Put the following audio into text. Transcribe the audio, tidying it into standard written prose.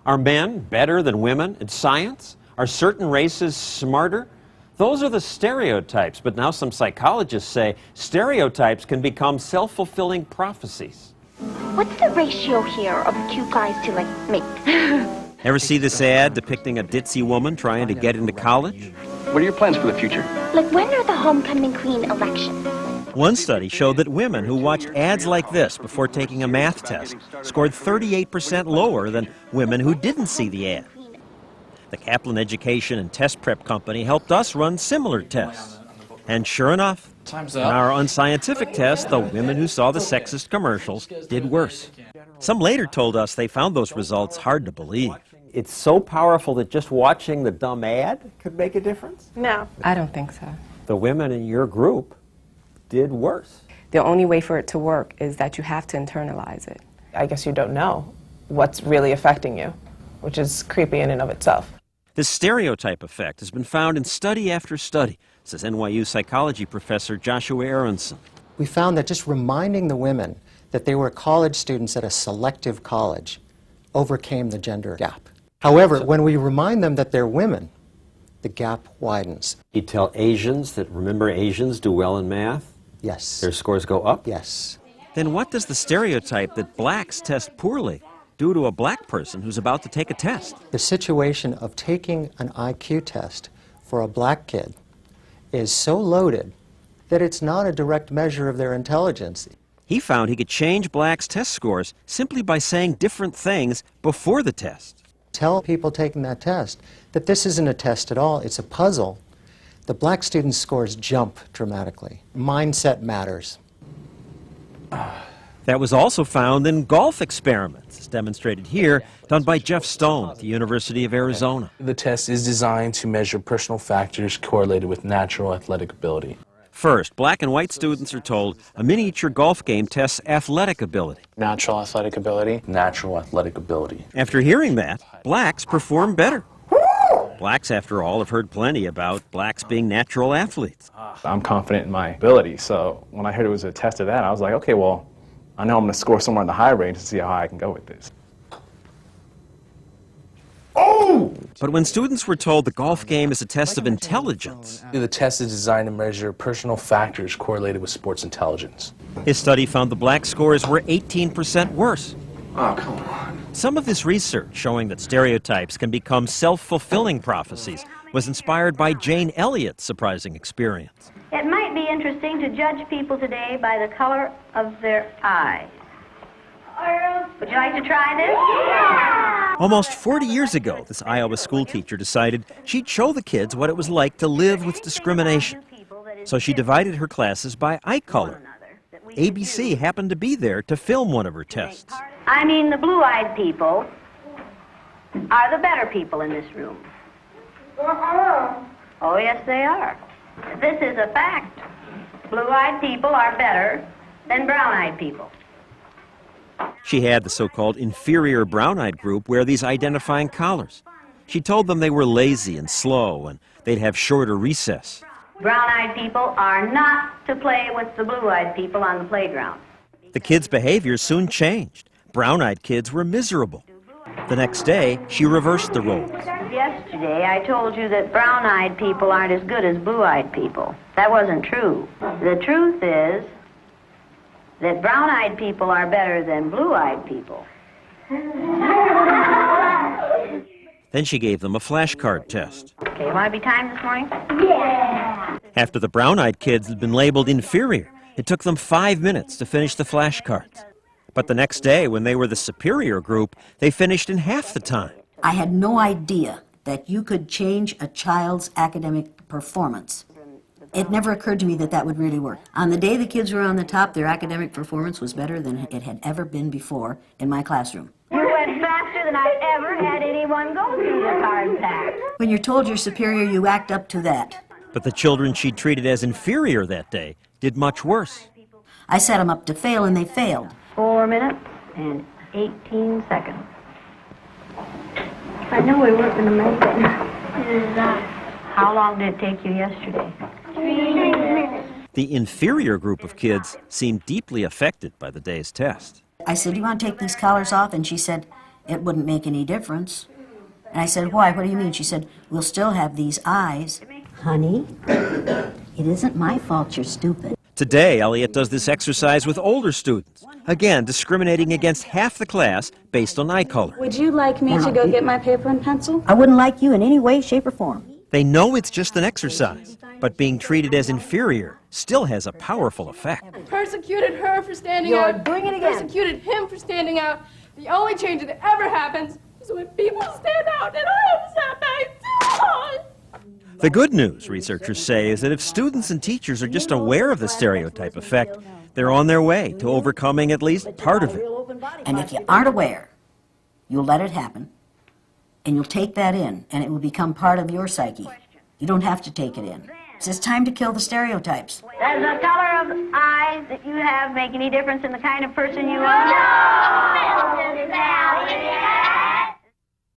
Are men better than women in science? Are certain races smarter? Those are the stereotypes, but now some psychologists say stereotypes can become self-fulfilling prophecies. What's the ratio here of cute guys to, like, me? Ever see this ad depicting a ditzy woman trying to get into college? What are your plans for the future? Like, when are the homecoming queen elections? One study showed that women who watched ads like this before taking a math test scored 38% lower than women who didn't see the ad. The Kaplan Education and Test Prep Company helped us run similar tests. And sure enough, in our unscientific test, the women who saw the sexist commercials did worse. Some later told us they found those results hard to believe. It's so powerful that just watching the dumb ad could make a difference? No. I don't think so. The women in your group did worse. The only way for it to work is that you have to internalize it. I guess you don't know what's really affecting you, which is creepy in and of itself. This stereotype effect has been found in study after study, says NYU psychology professor Joshua Aronson. We found that just reminding the women that they were college students at a selective college overcame the gender gap. However, when we remind them that they're women, the gap widens. You tell Asians that, remember, Asians do well in math? Yes. Their scores go up? Yes. Then what does the stereotype that blacks test poorly do to a black person who's about to take a test? The situation of taking an IQ test for a black kid is so loaded that it's not a direct measure of their intelligence. He found he could change blacks' test scores simply by saying different things before the test. Tell people taking that test that this isn't a test at all, it's a puzzle. The black students' scores jump dramatically. Mindset matters. That was also found in golf experiments, as demonstrated here, done by Jeff Stone at the University of Arizona. The test is designed to measure personal factors correlated with natural athletic ability. First, black and white students are told a miniature golf game tests athletic ability. Natural athletic ability. Natural athletic ability. After hearing that, blacks perform better. Blacks, after all, have heard plenty about blacks being natural athletes. I'm confident in my ability, so when I heard it was a test of that, I was like, okay, well, I know I'm going to score somewhere in the high range to see how high I can go with this. Oh! But when students were told the golf game is a test of intelligence, The test is designed to measure personal factors correlated with sports intelligence. his study found the black scores were 18% worse. Oh, come on. Some of this research showing that stereotypes can become self-fulfilling prophecies was inspired by Jane Elliott's surprising experience. It might be interesting to judge people today by the color of their eyes. Would you like to try this? Yeah! Almost 40 years ago, this Iowa school teacher decided she'd show the kids what it was like to live with discrimination. So she divided her classes by eye color. ABC happened to be there to film one of her tests. I mean, the blue-eyed people are the better people in this room. Oh, yes, they are. This is a fact. Blue-eyed people are better than brown-eyed people. She had the so-called inferior brown-eyed group wear these identifying collars. She told them they were lazy and slow and they'd have shorter recess. Brown-eyed people are not to play with the blue-eyed people on the playground. The kids' behavior soon changed. Brown-eyed kids were miserable. The next day, she reversed the roles. Yesterday, I told you that brown-eyed people aren't as good as blue-eyed people. That wasn't true. The truth is that brown-eyed people are better than blue-eyed people. Then she gave them a flashcard test. Okay, you want to be timed this morning? Yeah! After the brown-eyed kids had been labeled inferior, it took them 5 minutes to finish the flashcards. But the next day, when they were the superior group, they finished in half the time. I had no idea that you could change a child's academic performance. It never occurred to me that that would really work. On the day the kids were on the top, their academic performance was better than it had ever been before in my classroom. You went faster than I've ever had anyone go through the card pack. When you're told you're superior, you act up to that. But the children she treated as inferior that day did much worse. I set them up to fail, and they failed. 4 minutes and 18 seconds. I know we weren't going to make it. How long did it take you yesterday? 3 minutes. The inferior group of kids seemed deeply affected by the day's test. I said, "Do you want to take these collars off?" And she said, it wouldn't make any difference. And I said, why? What do you mean? She said, we'll still have these eyes. Honey, it isn't my fault you're stupid. Today, Elliot does this exercise with older students, again discriminating against half the class based on eye color. Would you like me to go get my paper and pencil? I wouldn't like you in any way, shape, or form. They know it's just an exercise, but being treated as inferior still has a powerful effect. Persecuted her for standing out. doing it again. Persecuted him for standing out. The only change that ever happens is when people stand out, and I haven't sat back too long. The good news, researchers say, is that if students and teachers are just aware of the stereotype effect, they're on their way to overcoming at least part of it. And if you aren't aware, you'll let it happen, and you'll take that in, and it will become part of your psyche. You don't have to take it in. It's time to kill the stereotypes. Does the color of eyes that you have make any difference in the kind of person you are? No!